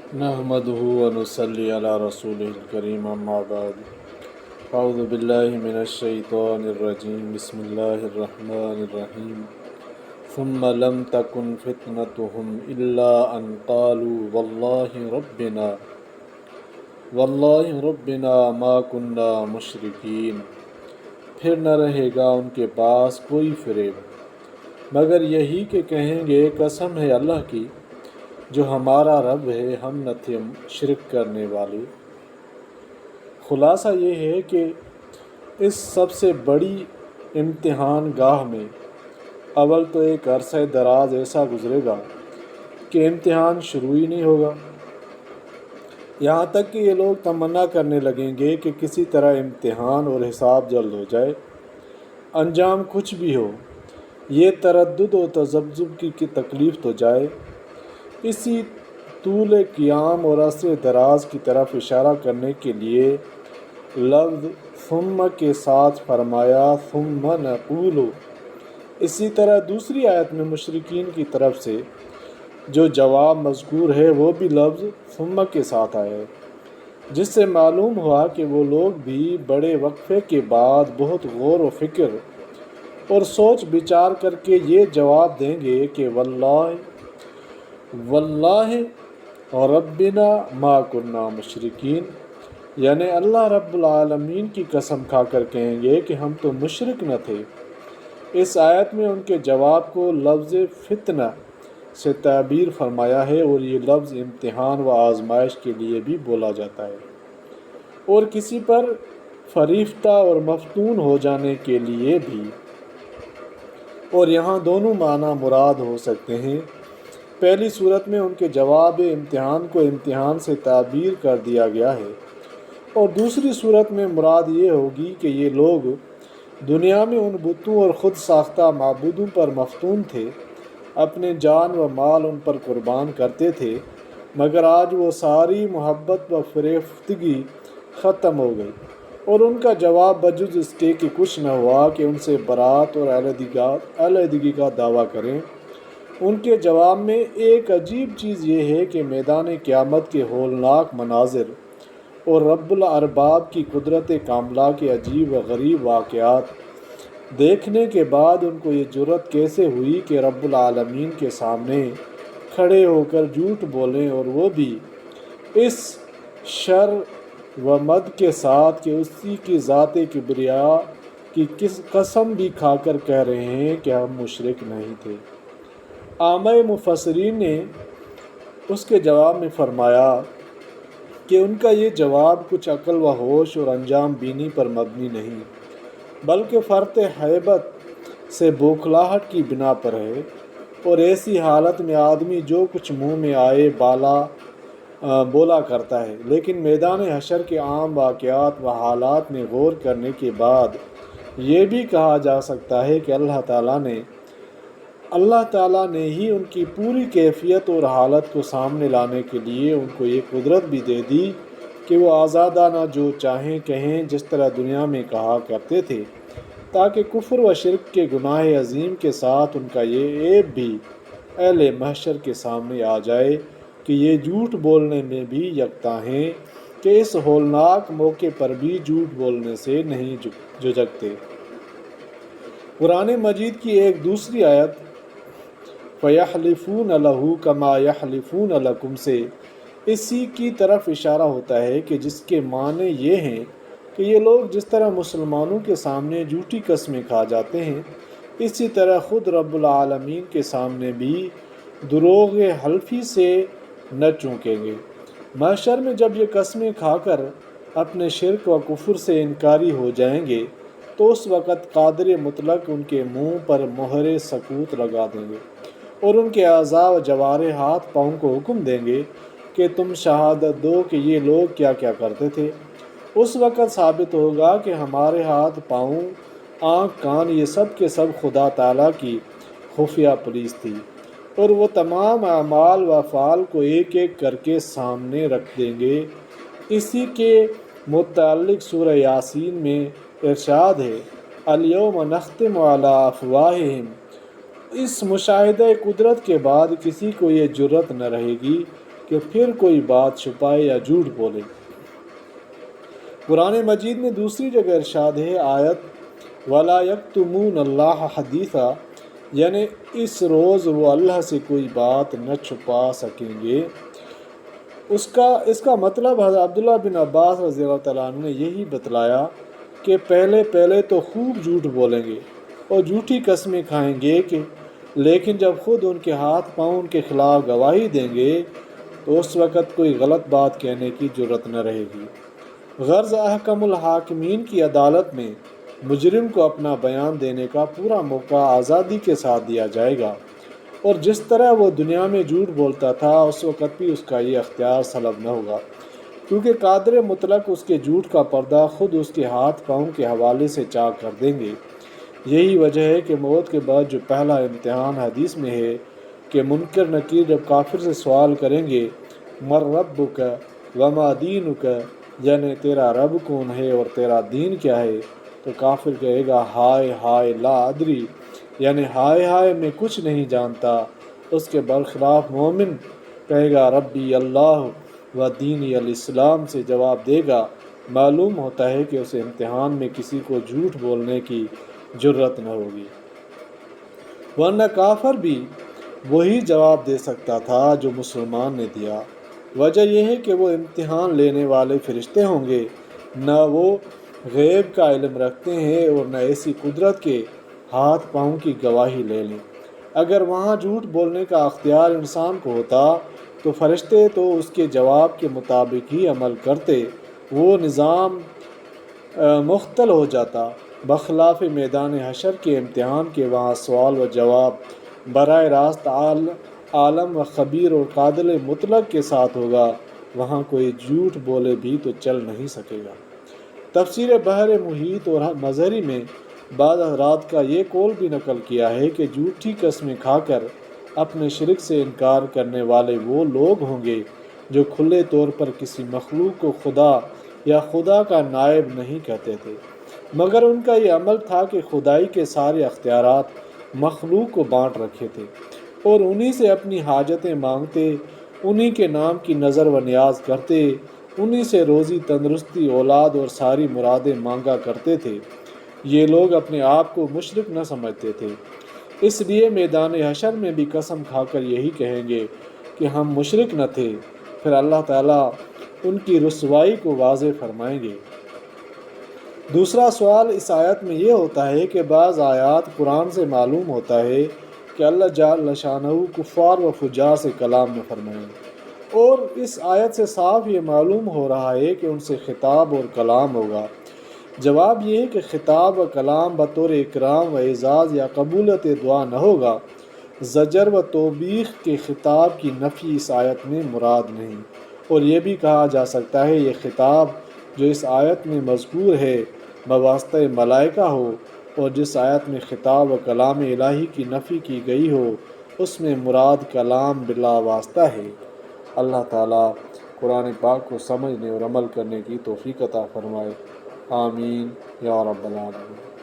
نحمده ونصلي على رسوله الكريم أما بعد أعوذ بالله من الشيطان الرجيم بسم الله الرحمن الرحيم ثم لم تكن فتنتهم إلا أن قالوا والله ربنا ما كنا مشركين۔ پھر نہ رہے گا ان کے پاس کوئی فریب مگر یہی کہ کہیں گے قسم ہے اللہ کی جو ہمارا رب ہے، ہم نہ تھے شرک کرنے والے۔ خلاصہ یہ ہے کہ اس سب سے بڑی امتحان گاہ میں اول تو ایک عرصہ دراز ایسا گزرے گا کہ امتحان شروع ہی نہیں ہوگا، یہاں تک کہ یہ لوگ تمنا کرنے لگیں گے کہ کسی طرح امتحان اور حساب جلد ہو جائے، انجام کچھ بھی ہو، یہ تردد و تذبذب کی تکلیف تو جائے۔ اسی طول قیام اور عرصہ دراز کی طرف اشارہ کرنے کے لیے لفظ ثم کے ساتھ فرمایا ثم نقول۔ اسی طرح دوسری آیت میں مشرکین کی طرف سے جو جواب مذکور ہے وہ بھی لفظ ثم کے ساتھ آیا ہے، جس سے معلوم ہوا کہ وہ لوگ بھی بڑے وقفے کے بعد بہت غور و فکر اور سوچ بچار کر کے یہ جواب دیں گے کہ واللہ ربنا ما كنا مشرکین، یعنی اللہ رب العالمین کی قسم کھا کر کہیں گے کہ ہم تو مشرک نہ تھے۔ اس آیت میں ان کے جواب کو لفظ فتنہ سے تعبیر فرمایا ہے، اور یہ لفظ امتحان و آزمائش کے لیے بھی بولا جاتا ہے، اور کسی پر فریفتہ اور مفتون ہو جانے کے لیے بھی، اور یہاں دونوں معنی مراد ہو سکتے ہیں۔ پہلی صورت میں ان کے جواب امتحان کو امتحان سے تعبیر کر دیا گیا ہے، اور دوسری صورت میں مراد یہ ہوگی کہ یہ لوگ دنیا میں ان بتوں اور خود ساختہ معبودوں پر مفتون تھے، اپنے جان و مال ان پر قربان کرتے تھے، مگر آج وہ ساری محبت و فریفتگی ختم ہو گئی، اور ان کا جواب بجز اس کے کہ کچھ نہ ہوا کہ ان سے برات اور علیحدگی کا دعویٰ کریں۔ ان کے جواب میں ایک عجیب چیز یہ ہے کہ میدان قیامت کے ہولناک مناظر اور رب الارباب کی قدرت کاملہ کے عجیب و غریب واقعات دیکھنے کے بعد ان کو یہ جرأت کیسے ہوئی کہ رب العالمین کے سامنے کھڑے ہو کر جھوٹ بولیں، اور وہ بھی اس شر و مد کے ساتھ کہ اسی کی ذات کبریا کی قسم بھی کھا کر کہہ رہے ہیں کہ ہم مشرک نہیں تھے۔ عامہ مفسرین نے اس کے جواب میں فرمایا کہ ان کا یہ جواب کچھ عقل و ہوش اور انجام بینی پر مبنی نہیں، بلکہ فرط ہیبت سے بوکھلاہٹ کی بنا پر ہے، اور ایسی حالت میں آدمی جو کچھ منہ میں آئے بولا کرتا ہے، لیکن میدان حشر کے عام واقعات و حالات میں غور کرنے کے بعد یہ بھی کہا جا سکتا ہے کہ اللہ تعالیٰ نے ہی ان کی پوری کیفیت اور حالت کو سامنے لانے کے لیے ان کو یہ قدرت بھی دے دی کہ وہ آزادانہ جو چاہیں کہیں، جس طرح دنیا میں کہا کرتے تھے، تاکہ کفر و شرک کے گناہ عظیم کے ساتھ ان کا یہ عیب بھی اہل محشر کے سامنے آ جائے کہ یہ جھوٹ بولنے میں بھی یکتا ہیں، کہ اس ہولناک موقع پر بھی جھوٹ بولنے سے نہیں جھجکتے۔ قرآن مجید کی ایک دوسری آیت فَيَحْلِفُونَ لَهُ كَمَا يَحْلِفُونَ لَكُمْ سے اسی کی طرف اشارہ ہوتا ہے کہ جس کے معنی یہ ہیں کہ یہ لوگ جس طرح مسلمانوں کے سامنے جھوٹی قسمیں کھا جاتے ہیں، اسی طرح خود رب العالمین کے سامنے بھی دروغ حلفی سے نہ چوکیں گے۔ محشر میں جب یہ قسمیں کھا کر اپنے شرک و کفر سے انکاری ہو جائیں گے تو اس وقت قادر مطلق ان کے منہ پر مہر سکوت لگا دیں گے، اور ان کے اعضاء و جوارح ہاتھ پاؤں کو حکم دیں گے کہ تم شہادت دو کہ یہ لوگ کیا کیا کرتے تھے۔ اس وقت ثابت ہوگا کہ ہمارے ہاتھ پاؤں، آنکھ کان یہ سب کے سب خدا تعالیٰ کی خفیہ پولیس تھی، اور وہ تمام اعمال و افعال کو ایک ایک کر کے سامنے رکھ دیں گے۔ اسی کے متعلق سورہ یاسین میں ارشاد ہے الیوم نختم علی افواہہم۔ اس مشاہدہ قدرت کے بعد کسی کو یہ جرأت نہ رہے گی کہ پھر کوئی بات چھپائے یا جھوٹ بولے۔ قرآن مجید میں دوسری جگہ ارشاد ہے آیت وَلَا يَكْتُمُونَ اللَّهَ حَدِيثًا، یعنی اس روز وہ اللہ سے کوئی بات نہ چھپا سکیں گے۔ اس کا مطلب حضرت عبداللہ بن عباس رضی اللہ تعالیٰ عنہ نے یہی بتلایا کہ پہلے تو خوب جھوٹ بولیں گے اور جھوٹی قسمیں کھائیں گے لیکن جب خود ان کے ہاتھ پاؤں ان کے خلاف گواہی دیں گے تو اس وقت کوئی غلط بات کہنے کی جرت نہ رہے گی۔ غرض احکم الحاکمین کی عدالت میں مجرم کو اپنا بیان دینے کا پورا موقع آزادی کے ساتھ دیا جائے گا، اور جس طرح وہ دنیا میں جھوٹ بولتا تھا اس وقت بھی اس کا یہ اختیار سلب نہ ہوگا، کیونکہ قادر مطلق اس کے جھوٹ کا پردہ خود اس کے ہاتھ پاؤں کے حوالے سے چاک کر دیں گے۔ یہی وجہ ہے کہ موت کے بعد جو پہلا امتحان حدیث میں ہے کہ منکر نکیر جب کافر سے سوال کریں گے مر ربک وما دینک، یعنی تیرا رب کون ہے اور تیرا دین کیا ہے، تو کافر کہے گا ہائے ہائے لا ادری، یعنی ہائے ہائے میں کچھ نہیں جانتا۔ اس کے برخلاف مومن کہے گا ربی اللہ و دینی الاسلام سے جواب دے گا۔ معلوم ہوتا ہے کہ اسے امتحان میں کسی کو جھوٹ بولنے کی جرت نہ ہوگی، ورنہ کافر بھی وہی جواب دے سکتا تھا جو مسلمان نے دیا۔ وجہ یہ ہے کہ وہ امتحان لینے والے فرشتے ہوں گے، نہ وہ غیب کا علم رکھتے ہیں اور نہ ایسی قدرت کے ہاتھ پاؤں کی گواہی لے لیں۔ اگر وہاں جھوٹ بولنے کا اختیار انسان کو ہوتا تو فرشتے تو اس کے جواب کے مطابق ہی عمل کرتے، وہ نظام مختل ہو جاتا، بخلاف میدان حشر کے امتحان کے وہاں سوال و جواب براہ راست عالم و خبیر اور قادر مطلق کے ساتھ ہوگا، وہاں کوئی جھوٹ بولے بھی تو چل نہیں سکے گا۔ تفسیر بحر محیط اور مظہری میں بعض حضرات کا یہ قول بھی نقل کیا ہے کہ جھوٹی قسمیں کھا کر اپنے شرک سے انکار کرنے والے وہ لوگ ہوں گے جو کھلے طور پر کسی مخلوق کو خدا یا خدا کا نائب نہیں کہتے تھے، مگر ان کا یہ عمل تھا کہ خدائی کے سارے اختیارات مخلوق کو بانٹ رکھے تھے اور انہی سے اپنی حاجتیں مانگتے، انہی کے نام کی نظر و نیاز کرتے، انہی سے روزی تندرستی اولاد اور ساری مرادیں مانگا کرتے تھے۔ یہ لوگ اپنے آپ کو مشرک نہ سمجھتے تھے، اس لیے میدان حشر میں بھی قسم کھا کر یہی کہیں گے کہ ہم مشرک نہ تھے، پھر اللہ تعالیٰ ان کی رسوائی کو واضح فرمائیں گے۔ دوسرا سوال اس آیت میں یہ ہوتا ہے کہ بعض آیات قرآن سے معلوم ہوتا ہے کہ اللہ جل شانہ کفار و فجار سے کلام نہ فرمائیں، اور اس آیت سے صاف یہ معلوم ہو رہا ہے کہ ان سے خطاب اور کلام ہوگا۔ جواب یہ ہے کہ خطاب و کلام بطور اکرام و اعزاز یا قبولیت دعا نہ ہوگا۔ زجر و توبیخ کے خطاب کی نفی اس آیت میں مراد نہیں، اور یہ بھی کہا جا سکتا ہے یہ خطاب جو اس آیت میں مذکور ہے بواسطہ ملائکہ ہو، اور جس آیت میں خطاب و کلام الہی کی نفی کی گئی ہو اس میں مراد کلام بلا واسطہ ہے۔ اللہ تعالیٰ قرآن پاک کو سمجھنے اور عمل کرنے کی توفیق عطا فرمائے، آمین یا رب العالمین۔